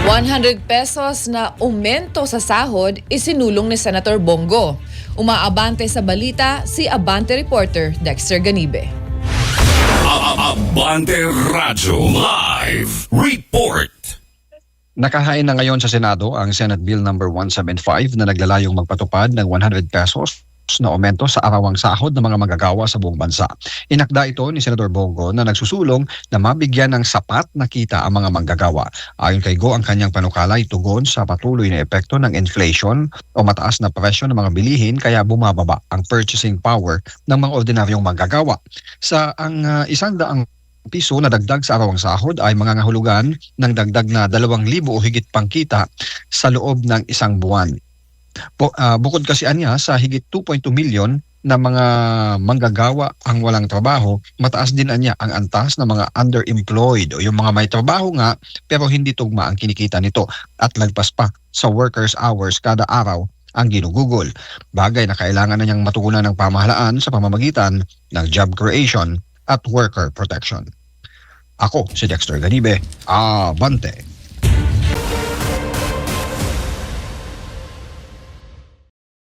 100 pesos na aumento sa sahod isinulong ni Senator Bongo. Umaabante sa balita si Abante reporter Dexter Ganibe. Abante Radyo Live Report. Nakahain na ngayon sa Senado ang Senate Bill number 175 na naglalayong magpatupad ng 100 pesos na aumento sa arawang sahod ng mga manggagawa sa buong bansa. Inakda ito ni Senador Bongo na nagsusulong na mabigyan ng sapat na kita ang mga manggagawa. Ayon kay Go, ang kanyang panukala ay tugon sa patuloy na epekto ng inflation o mataas na presyo ng mga bilihin kaya bumababa ang purchasing power ng mga ordinaryong manggagawa. Sa ang 100 piso na dagdag sa arawang sahod ay mangangahulugan ng dagdag na 2,000 o higit pang kita sa loob ng isang buwan. Bukod kasi anya sa higit 2.2 milyon na mga manggagawa ang walang trabaho, mataas din anya ang antas ng mga underemployed o yung mga may trabaho nga pero hindi tugma ang kinikita nito at lagpas pa sa workers' hours kada araw ang ginugugol. Bagay na kailangan na niyang matugunan ng pamahalaan sa pamamagitan ng job creation at worker protection. Ako si Dexter Ganibe, Abante.